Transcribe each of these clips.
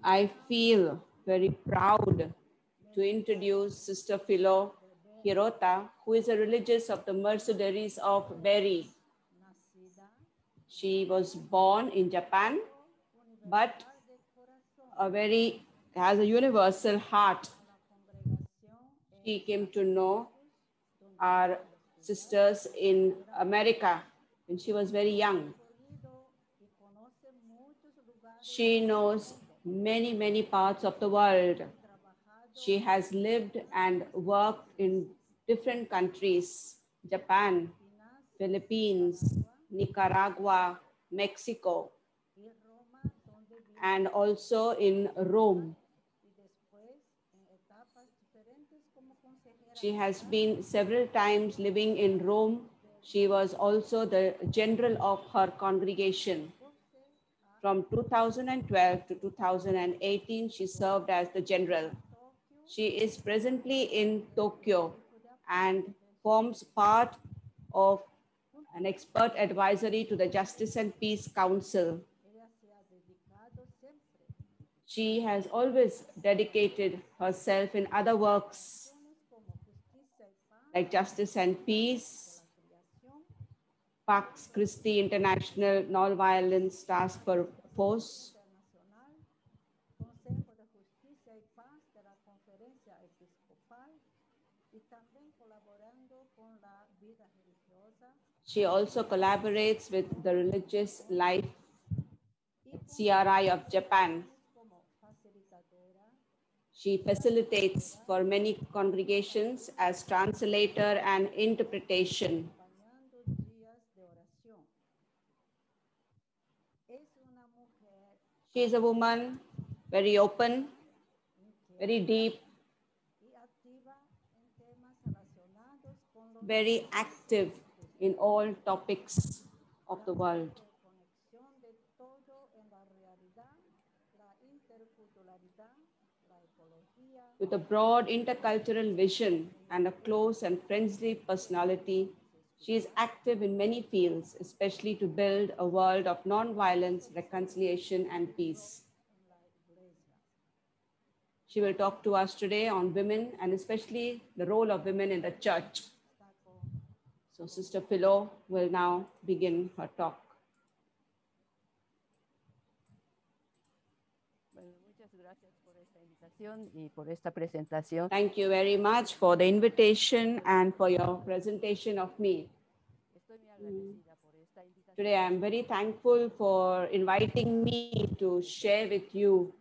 I feel very proud to introduce Sister Filo Hirota, who is a religious of the Mercedarias of Bérriz. She was born in Japan, but has a universal heart. She came to know our sisters in America when she was very young. She knows many, many parts of the world. She has lived and worked in different countries: Japan, Philippines, Nicaragua, Mexico, and also in Rome. She has been several times living in Rome. She was also the general of her congregation. From 2012 to 2018, she served as the general. She is presently in Tokyo and forms part of an expert advisory to the Justice and Peace Council. She has always dedicated herself in other works like Justice and Peace, Pax Christi International Non-Violence Task Force, she also collaborates with the Religious Life CRI of Japan. She facilitates for many congregations as translator and interpretation. She is a woman, very open, very deep, very active in all topics of the world. With a broad intercultural vision and a close and friendly personality, she is active in many fields, especially to build a world of non-violence, reconciliation, and peace. She will talk to us today on women and especially the role of women in the church. So Sister Filo will now begin her talk. Thank you very much for the invitation and for your presentation of me. Today, I'm very thankful for inviting me to share with you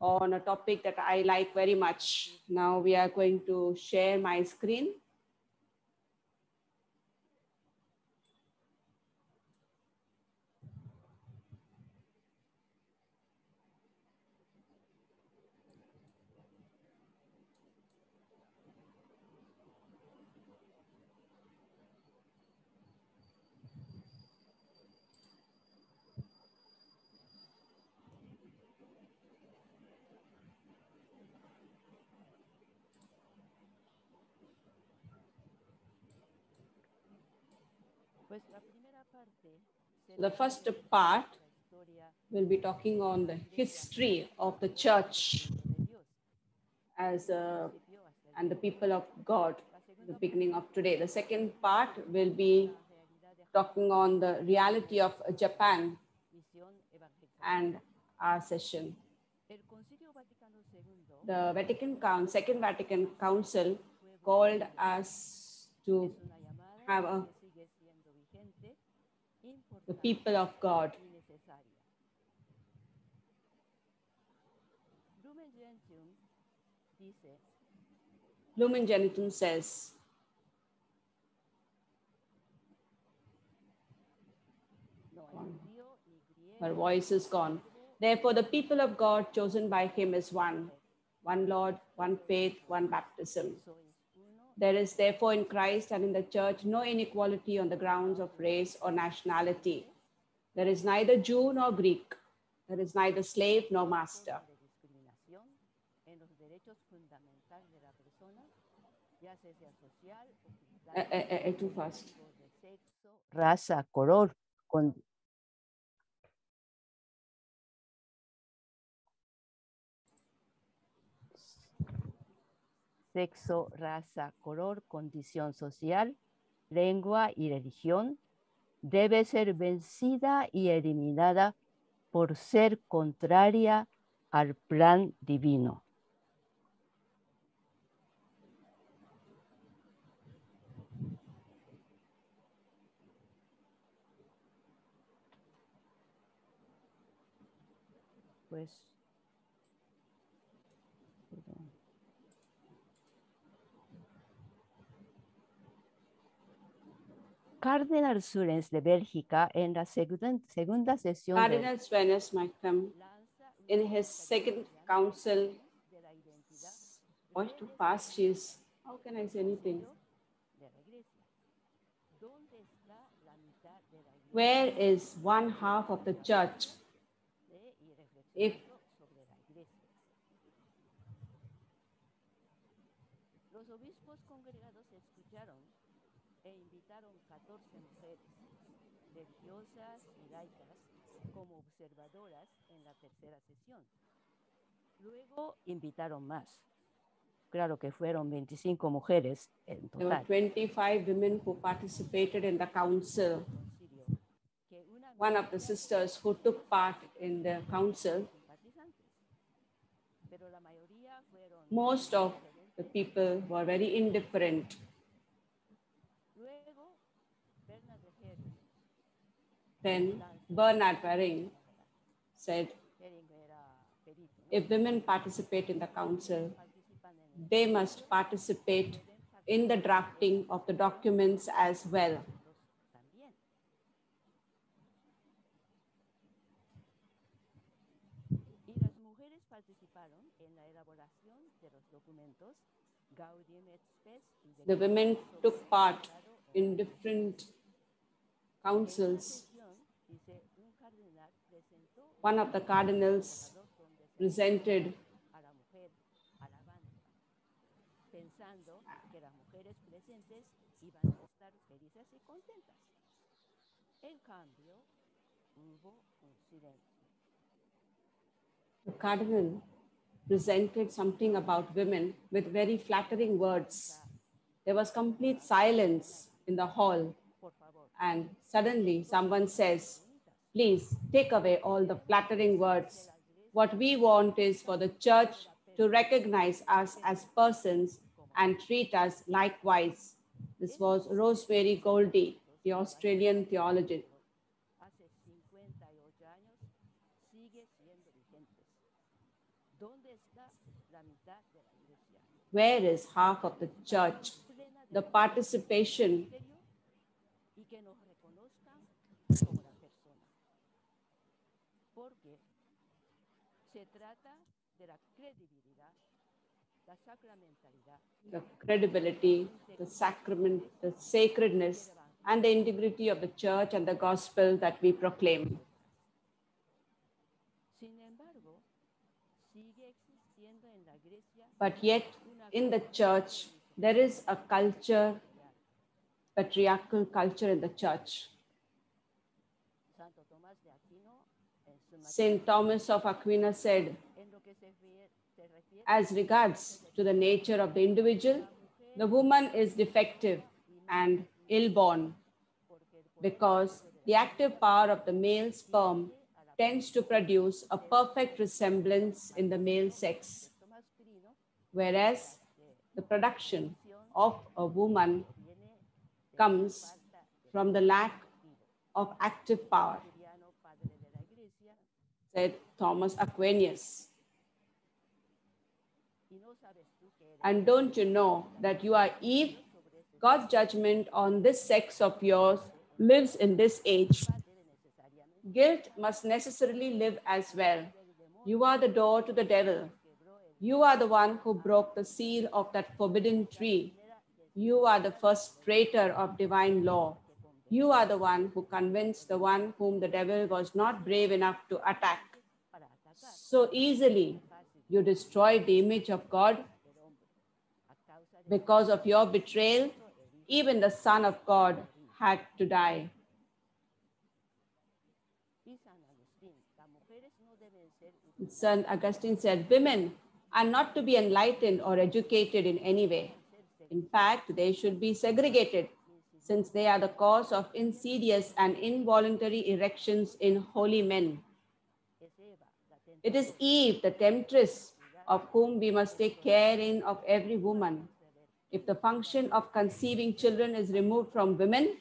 on a topic that I like very much. Now we are going to share my screen. The first part will be talking on the history of the church as and the people of God, the beginning of today. The second part will be talking on the reality of Japan and our session. The Second Vatican Council called us to have the people of God. Lumen Gentium says, her voice is gone. Therefore, the people of God chosen by him is one Lord, one faith, one baptism. There is therefore in Christ and in the church no inequality on the grounds of race or nationality. There is neither Jew nor Greek. There is neither slave nor master. Too fast. Raza, color, sexo, raza, color, condición social, lengua y religión, debe ser vencida y eliminada por ser contraria al plan divino. Pues, perdón. Cardinal Surens de Bélgica en la segunda sesión Cardinal Suarez might come in his second council. What's too fast she is? How can I say anything? Where is one half of the church? If los obispos congregados escucharon e invitaron 14 mujeres religiosas y laicas como observadoras en la tercera sesión. Luego invitaron más. Claro que fueron 25 mujeres en there were total. 25 women who participated in the council. One of the sisters who took part in the council, most of the people were very indifferent. Then Bernard Waring said, if women participate in the council, they must participate in the drafting of the documents as well. Y las mujeres participaron en la elaboración de los documentos Gaudium et Spes. The women took part in different councils. One of the cardinals presented pensando que las mujeres presentes iban a estar felices y contentas. En cambio, hubo un silencio. The cardinal presented something about women with very flattering words. There was complete silence in the hall, and suddenly someone says, please take away all the flattering words. What we want is for the church to recognize us as persons and treat us likewise. This was Rosemary Goldie, the Australian theologian. Hace 58 años sigue siendo vigentes. ¿Dónde está la mitad de la iglesia? Where is half of the church? The participation y que nos reconozcan como la persona. Porque se trata de la credibilidad, la sacramentalidad, the credibility, the sacrament, the sacredness, and the integrity of the church and the gospel that we proclaim. Sin embargo, sigue existiendo en la iglesia But yet, in the church, there is a culture, patriarchal culture in the church. Santo Tomás de Aquino, en su Saint Thomas of Aquino said, en lo que se refiere as regards to the nature of the individual, the woman is defective and ill-born because the active power of the male sperm tends to produce a perfect resemblance in the male sex, whereas the production of a woman comes from the lack of active power, said Thomas Aquinas. And don't you know that you are Eve? God's judgment on this sex of yours lives in this age. Guilt must necessarily live as well. You are the door to the devil. You are the one who broke the seal of that forbidden tree. You are the first traitor of divine law. You are the one who convinced the one whom the devil was not brave enough to attack. So easily, you destroyed the image of God. Because of your betrayal, even the Son of God had to die. St. Augustine said, women are not to be enlightened or educated in any way. In fact, they should be segregated, since they are the cause of insidious and involuntary erections in holy men. It is Eve, the temptress, of whom we must take care in of every woman. If the function of conceiving children is removed from women,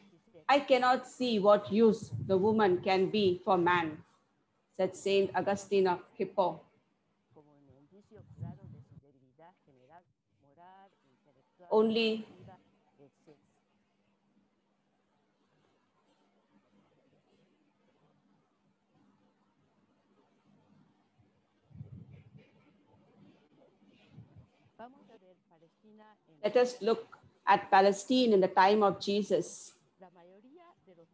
I cannot see what use the woman can be for man, said Saint Augustine of Hippo. Only let us look at Palestine in the time of Jesus.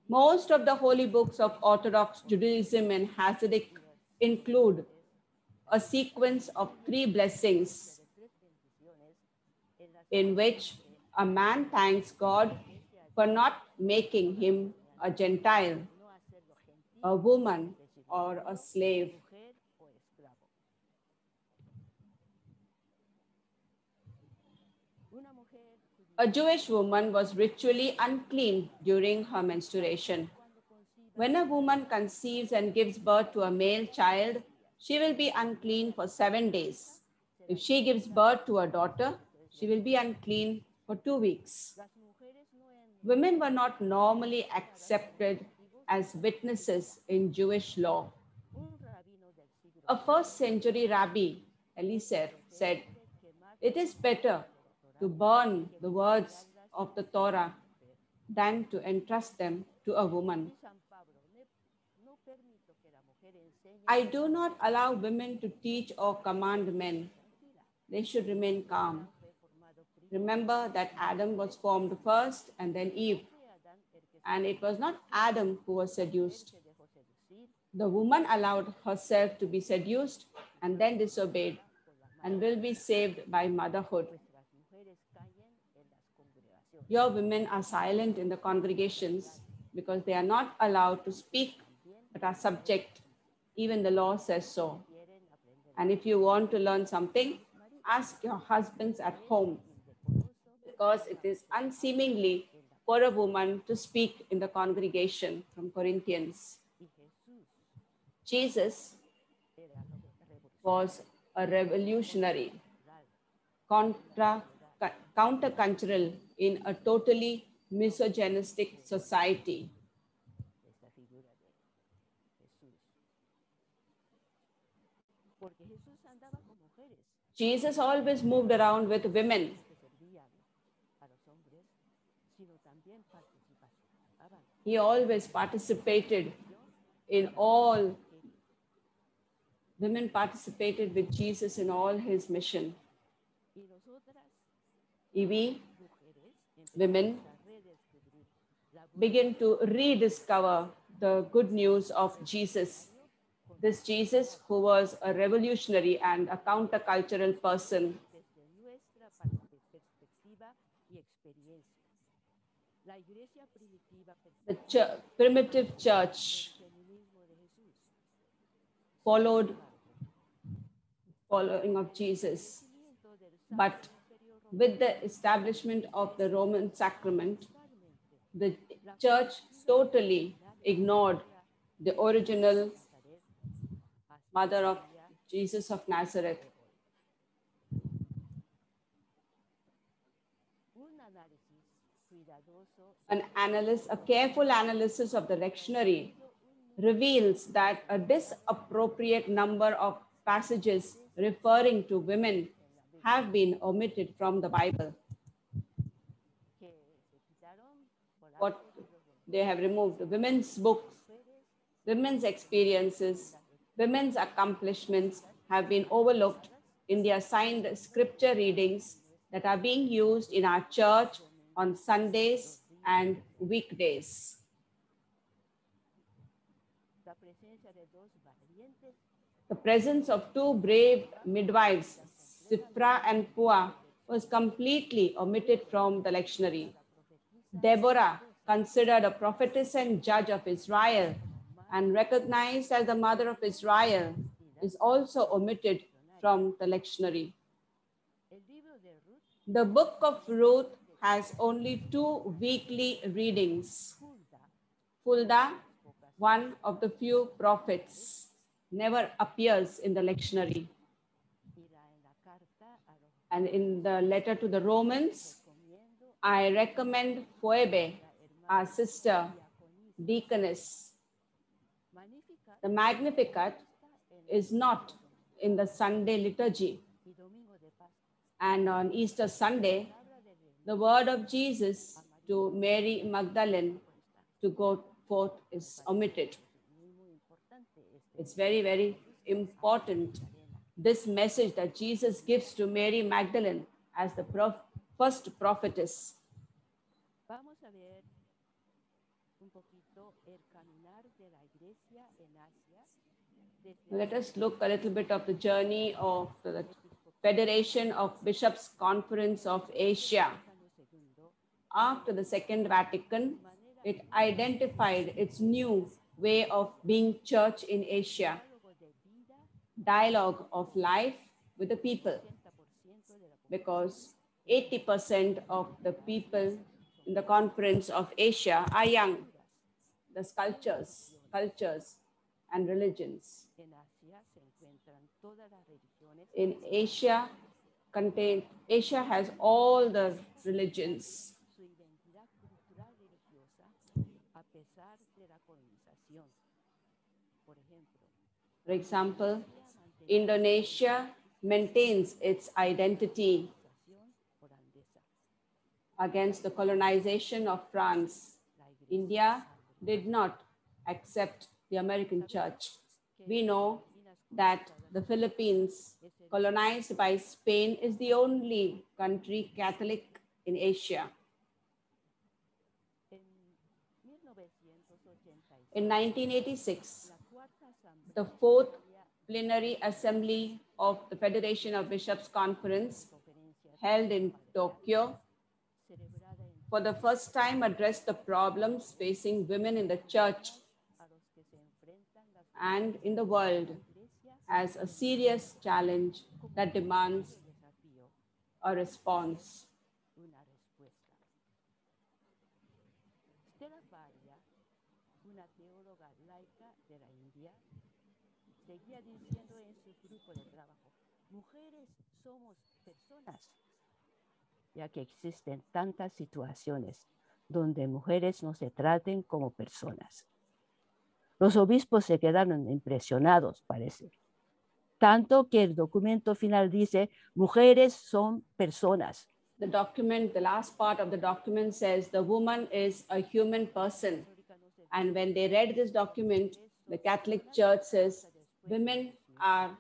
Most of the holy books of Orthodox Judaism and Hasidic include a sequence of 3 blessings in which a man thanks God for not making him a Gentile, a woman, or a slave. A Jewish woman was ritually unclean during her menstruation. When a woman conceives and gives birth to a male child, she will be unclean for 7 days. If she gives birth to a daughter, she will be unclean for 2 weeks. Women were not normally accepted as witnesses in Jewish law. A first-century rabbi, Eliezer, said, "It is better to burn the words of the Torah than to entrust them to a woman." I do not allow women to teach or command men. They should remain calm. Remember that Adam was formed first and then Eve. And it was not Adam who was seduced. The woman allowed herself to be seduced and then disobeyed and will be saved by motherhood. Your women are silent in the congregations because they are not allowed to speak but are subject. Even the law says so. And if you want to learn something, ask your husbands at home, because it is unseemly for a woman to speak in the congregation, from Corinthians. Jesus was a revolutionary, countercultural in a totally misogynistic society. Jesus always moved around with women. He always participated in all, women participated with Jesus in all his mission. We, women, begin to rediscover the good news of Jesus. This Jesus who was a revolutionary and a countercultural person. The primitive church following of Jesus, but with the establishment of the Roman sacrament, the church totally ignored the original mother of Jesus of Nazareth. A careful analysis of the lectionary reveals that a disappropriate number of passages referring to women have been omitted from the Bible. What they have removed: women's books, women's experiences, women's accomplishments have been overlooked in the assigned scripture readings that are being used in our church on Sundays and weekdays. The presence of 2 brave midwives, Sifra and Pua, was completely omitted from the lectionary. Deborah, considered a prophetess and judge of Israel and recognized as the mother of Israel, is also omitted from the lectionary. The book of Ruth has only 2 weekly readings. Fulda, one of the few prophets, never appears in the lectionary. And in the letter to the Romans, I recommend Phoebe, our sister, deaconess. The Magnificat is not in the Sunday liturgy. And on Easter Sunday, the word of Jesus to Mary Magdalene to go forth is omitted. It's very, very important, this message that Jesus gives to Mary Magdalene as the first prophetess. Vamos a ver un poquito el caminar de la iglesia en Asia. Let us look a little bit of the journey of the Federation of Bishops Conference of Asia. After the Second Vatican, it identified its new way of being church in Asia. Dialogue of life with the people, because 80% of the people in the Conference of Asia are young. The cultures and religions. In Asia, Asia has all the religions. For example, Indonesia maintains its identity against the colonization of France. India did not accept the American church. We know that the Philippines, colonized by Spain, is the only country Catholic in Asia. In 1986, the 4th Plenary Assembly of the Federation of Bishops Conference, held in Tokyo, for the first time addressed the problems facing women in the church and in the world as a serious challenge that demands a response. Una teóloga laica de la India, seguía diciendo en su grupo de trabajo: mujeres somos personas, ya que existen tantas situaciones donde mujeres no se traten como personas. Los obispos se quedaron impresionados, parece, tanto que el documento final dice: mujeres son personas. The document, the last part of the document says the woman is a human person. And when they read this document, the Catholic Church says women are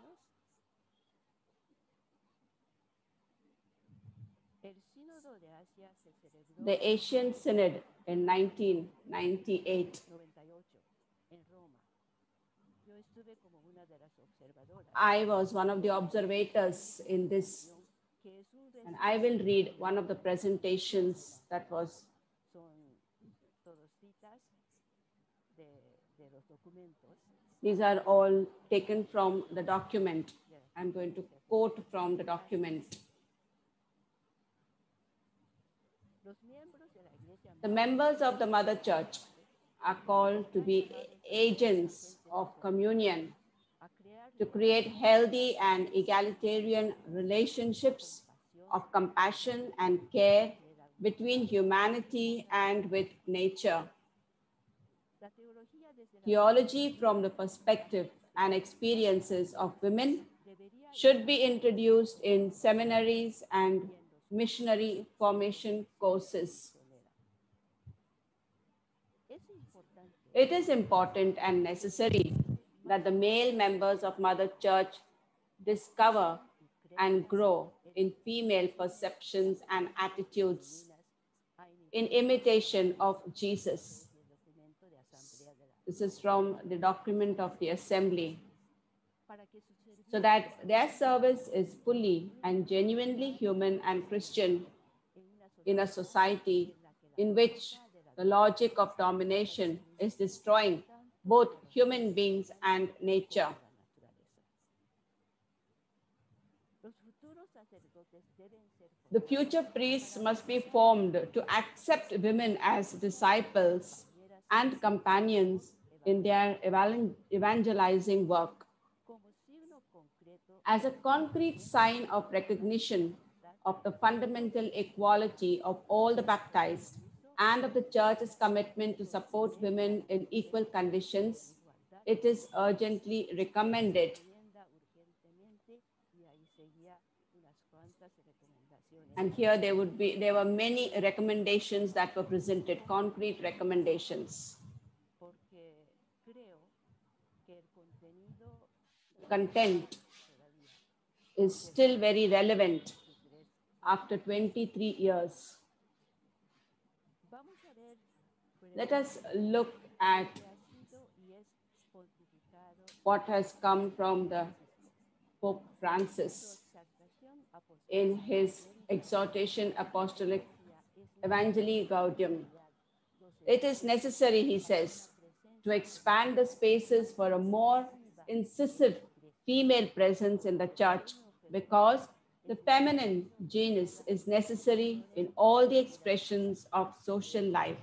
the Asian Synod in 1998. I was one of the observators in this, and I will read one of the presentations that was. These are all taken from the document. I'm going to quote from the document. The members of the Mother Church are called to be agents of communion, to create healthy and egalitarian relationships of compassion and care between humanity and with nature. Theology from the perspective and experiences of women should be introduced in seminaries and missionary formation courses. It is important and necessary that the male members of Mother Church discover and grow in female perceptions and attitudes in imitation of Jesus. This is from the document of the assembly. So that their service is fully and genuinely human and Christian in a society in which the logic of domination is destroying both human beings and nature. The future priests must be formed to accept women as disciples and companions in their evangelizing work. As a concrete sign of recognition of the fundamental equality of all the baptized and of the Church's commitment to support women in equal conditions, it is urgently recommended. And here there were many recommendations that were presented, concrete recommendations. Content is still very relevant after 23 years. Let us look at what has come from the Pope Francis in his exhortation apostolic Evangelii Gaudium. It is necessary, he says, to expand the spaces for a more incisive female presence in the Church, because the feminine genus is necessary in all the expressions of social life.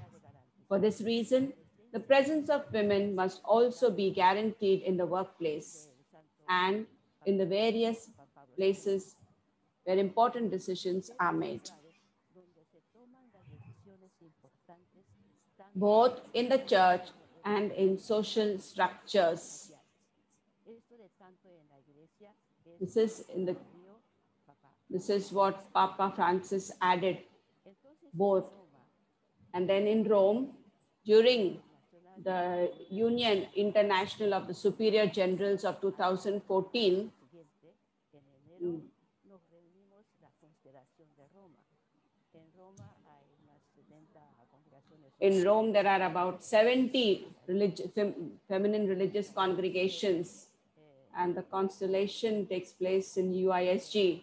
For this reason, the presence of women must also be guaranteed in the workplace and in the various places where important decisions are made, both in the Church and in social structures. This is what Papa Francis added, both. And then in Rome, during the Union International of the Superior Generals of 2014, in Rome, there are about 70 feminine religious congregations, and the constellation takes place in UISG.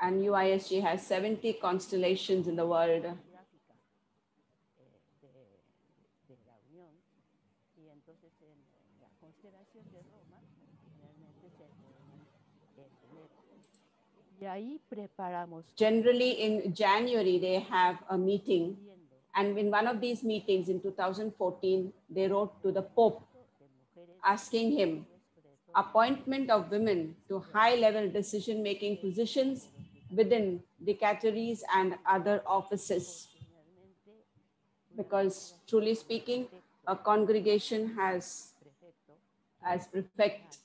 And UISG has 70 constellations in the world. Generally, in January, they have a meeting. And in one of these meetings in 2014, they wrote to the Pope asking him appointment of women to high-level decision-making positions within dicasteries and other offices. Because truly speaking, a congregation has as prefect,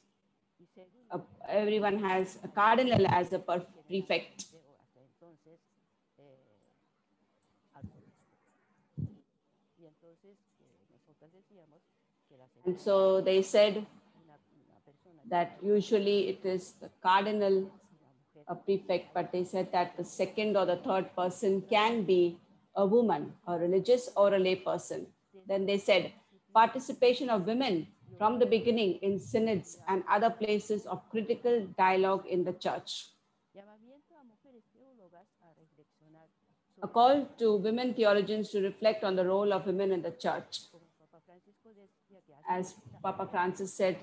everyone has a cardinal as a prefect. And so they said that usually it is the cardinal, a prefect, but they said that the second or the third person can be a woman, a religious or a lay person. Then they said participation of women from the beginning in synods and other places of critical dialogue in the Church. A call to women theologians to reflect on the role of women in the Church. As Papa Francis said,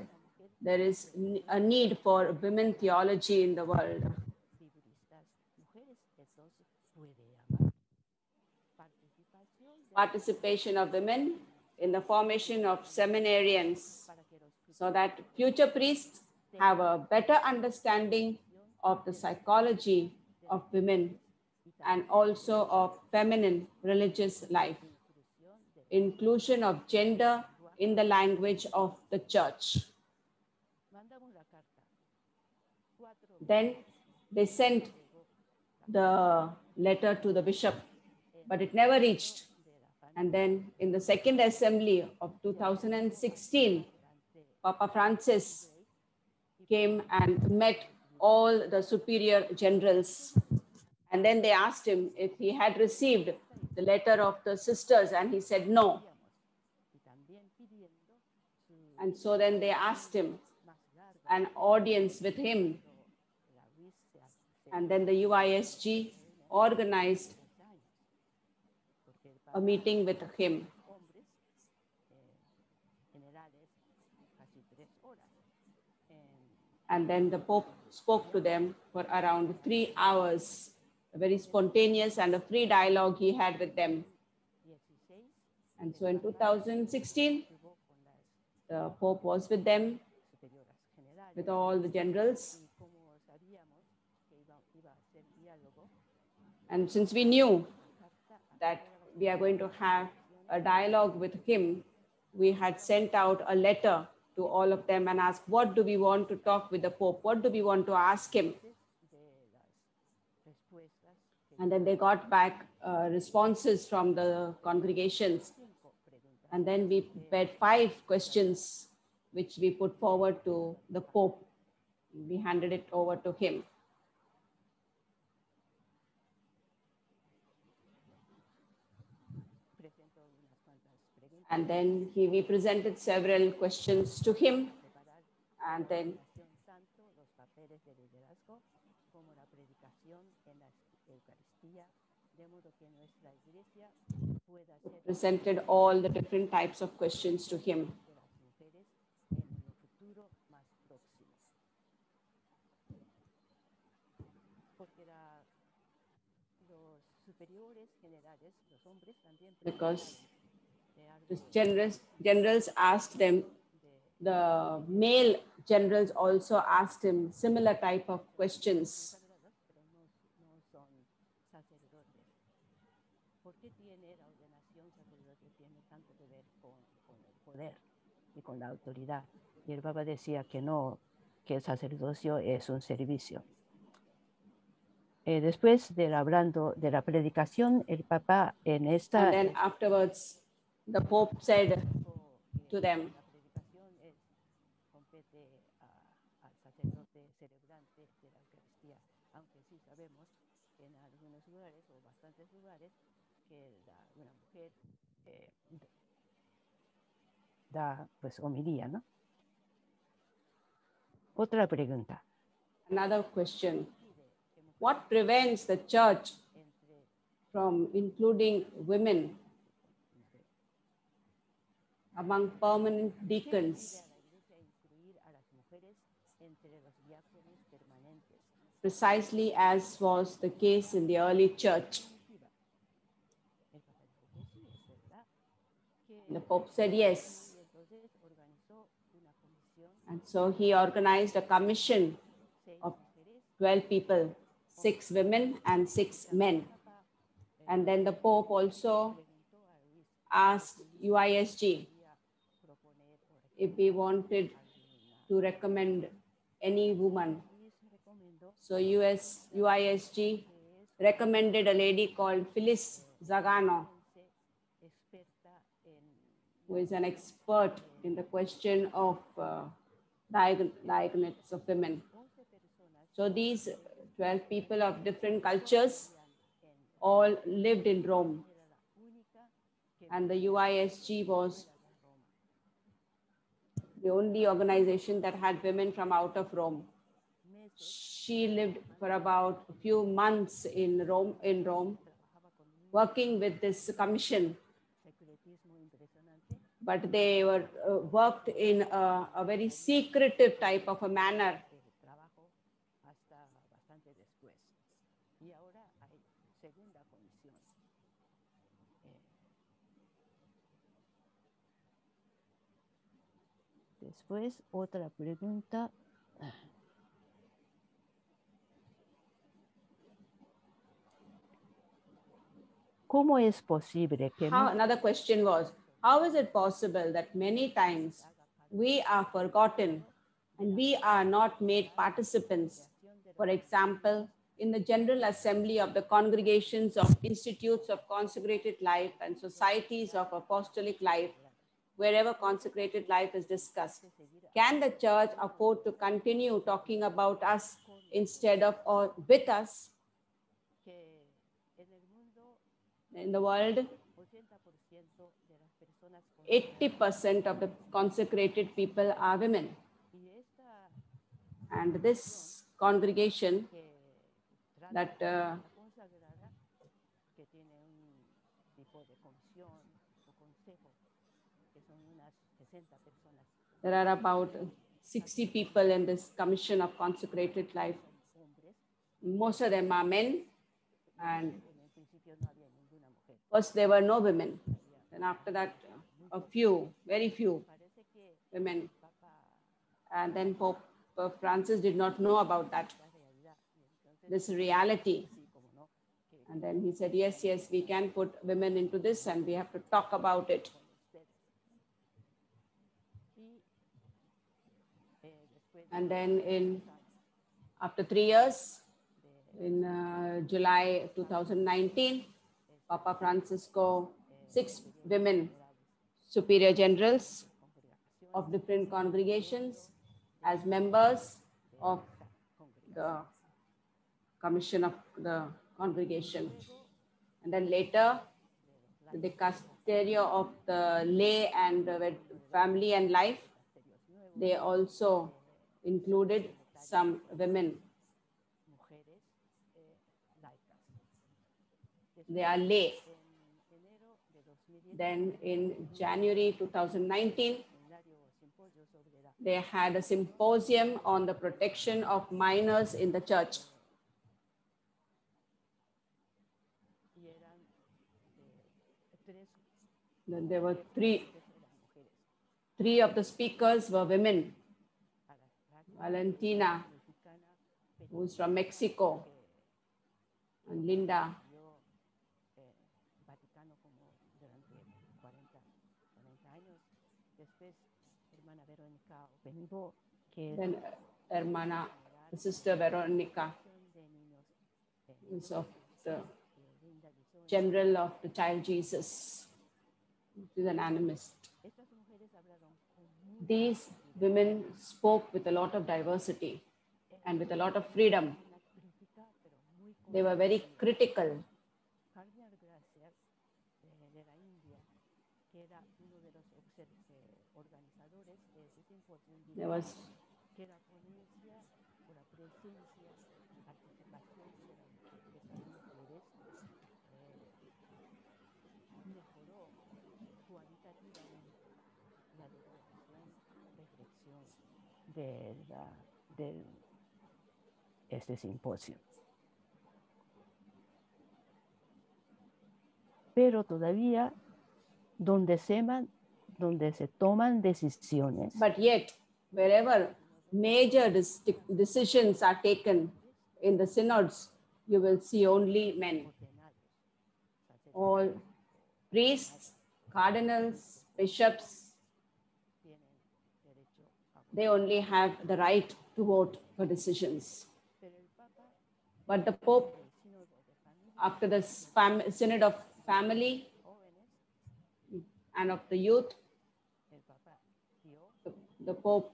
there is a need for women theology in the world. Participation of women in the formation of seminarians, so that future priests have a better understanding of the psychology of women and also of feminine religious life. Inclusion of gender in the language of the Church. Then they sent the letter to the bishop, but it never reached. And then in the Second Assembly of 2016, Papa Francis came and met all the superior generals. And then they asked him if he had received the letter of the sisters, and he said no. And so then they asked him an audience with him. And then the UISG organized a meeting with him. And then the Pope spoke to them for around 3 hours, a very spontaneous and a free dialogue he had with them. And so in 2016, the Pope was with them, with all the generals. And since we knew that we are going to have a dialogue with him, we had sent out a letter to all of them and asked, what do we want to talk with the Pope? What do we want to ask him? And then they got back responses from the congregations. And then we prepared 5 questions, which we put forward to the Pope. We handed it over to him. And then we presented several questions to him. And then presented all the different types of questions to him. Because the generals asked them, the male generals also asked him similar type of questions. Y con la autoridad. Y el Papa decía que no, que el sacerdocio es un servicio. Después de hablando de la predicación, el Papa en esta... And then afterwards, the Pope said to them, la predicación compete al sacerdote celebrante de la Eucaristía, aunque sí sabemos que en algunos lugares o bastantes lugares que una mujer da pues homilía, ¿no? Otra pregunta. Another question. What prevents the church from including women among permanent deacons? Precisely as was the case in the early church. The Pope said yes. And so he organized a commission of 12 people, 6 women and 6 men. And then the Pope also asked UISG if we wanted to recommend any woman. So UISG recommended a lady called Phyllis Zagano, who is an expert in the question of diagnosis of women. So these 12 people of different cultures all lived in Rome. And the UISG was the only organization that had women from out of Rome. She lived for about a few months in Rome, working with this commission. But they were worked in a very secretive type of a manner. Después, otra pregunta. ¿Cómo es posible que... Another question was, how is it possible that many times we are forgotten and we are not made participants? For example, in the General Assembly of the Congregations of Institutes of Consecrated Life and Societies of Apostolic Life, wherever consecrated life is discussed. Can the church afford to continue talking about us instead of or with us? In the world, 80% of the consecrated people are women. And this congregation that there are about 60 people in this commission of consecrated life. Most of them are men, and first there were no women. And after that, a few, very few women. And then Pope Francis did not know about that, this reality. And then he said, yes, yes, we can put women into this and we have to talk about it. And then after 3 years, in July 2019, Papa Francisco, 6 women superior generals of different congregations as members of the commission of the congregation. And then later, the dicasterio of the lay and the family and life, they also included some women. They are lay. Then in January 2019, they had a symposium on the protection of minors in the church. Then there were three of the speakers were women. Valentina, who's from Mexico, and Linda. Then Hermana, Sister Veronica, is of the General of the Child Jesus. She's an animist. These women spoke with a lot of diversity and with a lot of freedom. They were very critical. There was de este simposio. Pero todavía donde se toman decisiones. But yet, wherever major decisions are taken in the synods, you will see only men. All priests, cardinals, bishops, they only have the right to vote for decisions. But the Pope, after the Synod of Family and of the youth, the Pope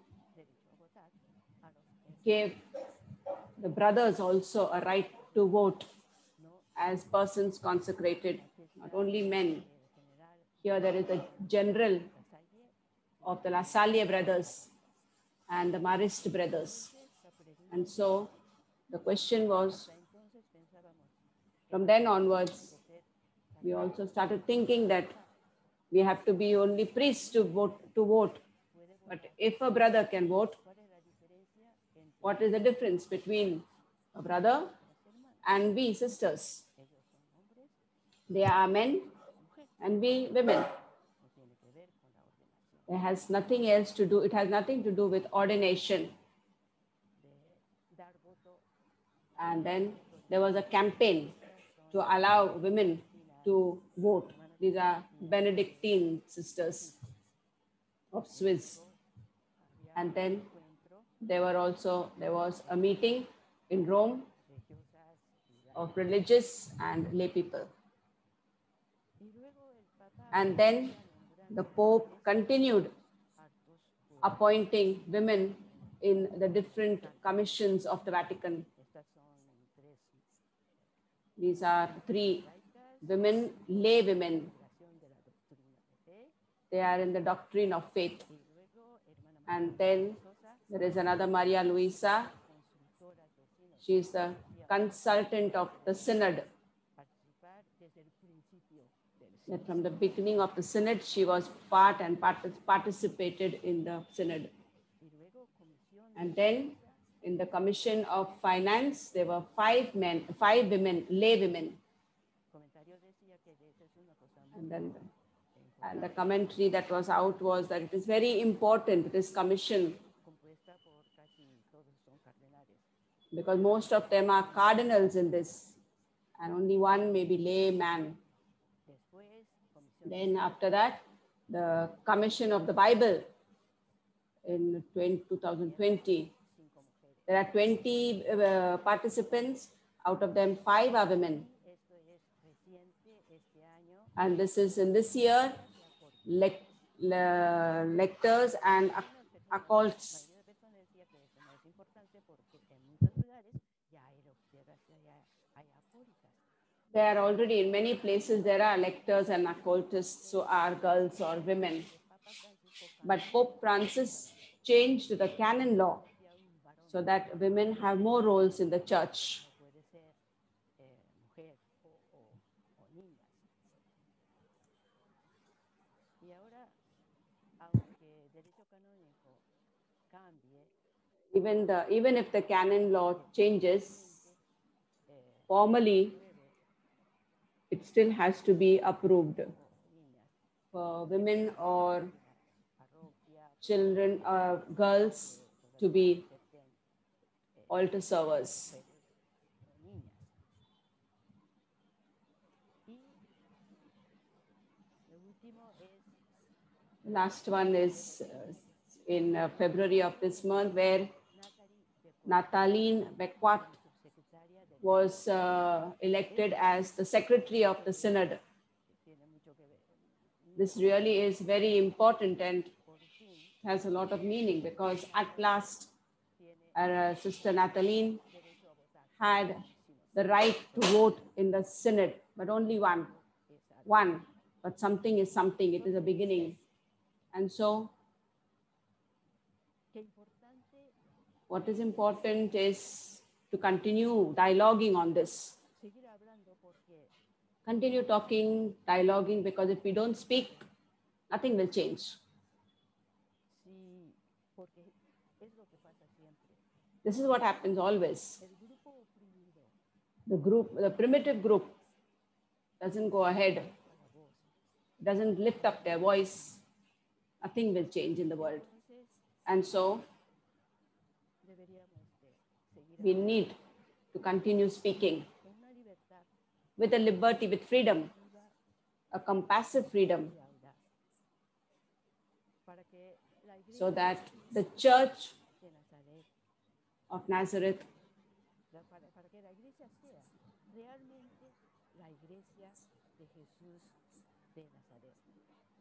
gave the brothers also a right to vote as persons consecrated, not only men. Here there is a general of the La Salle brothers and the Marist brothers. And so the question was, from then onwards, we also started thinking that we have to be only priests to vote. But if a brother can vote, what is the difference between a brother and we sisters? They are men and we women. It has nothing else to do, it has nothing to do with ordination. And then there was a campaign to allow women to vote. These are Benedictine sisters of Swiss. And then there was a meeting in Rome of religious and lay people. And then the Pope continued appointing women in the different commissions of the Vatican. These are 3 women, lay women. They are in the doctrine of faith. And then there is another Maria Luisa. She is the consultant of the synod. That from the beginning of the synod, she was part and participated in the synod. And then in the Commission of Finance, there were 5 women, lay women. And then the commentary that was out was that it is very important, this commission, because most of them are cardinals in this, and only one may be layman. Then after that, the Commission of the Bible in 2020. There are 20 participants, out of them 5 are women. And this is in this year, lectors and occults. There are already in many places, there are lectors and occultists who are girls or women. But Pope Francis changed the canon law so that women have more roles in the church. Even if the canon law changes, formally, it still has to be approved for women or children or girls to be altar servers. The last one is in February of this month, where Nathalie Becquat was elected as the secretary of the synod. This really is very important and has a lot of meaning, because at last Sister Nathalie had the right to vote in the synod, but only one. But something is something, it is a beginning. And so what is important is to continue dialoguing on this. Continue talking, dialoguing, because if we don't speak, nothing will change. This is what happens always. The primitive group doesn't go ahead, doesn't lift up their voice, nothing will change in the world. And so we need to continue speaking with a liberty, with freedom, a compassive freedom, so that the Church of Nazareth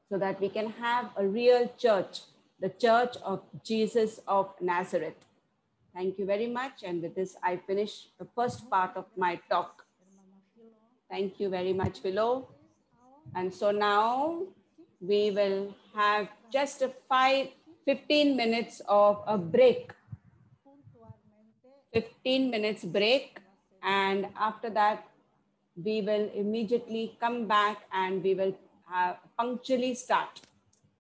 so that we can have a real church, the Church of Jesus of Nazareth. Thank you very much. And with this, I finish the first part of my talk. Thank you very much, Filo. And so now we will have just a 15 minutes of a break. 15 minutes break. And after that, we will immediately come back and we will punctually start.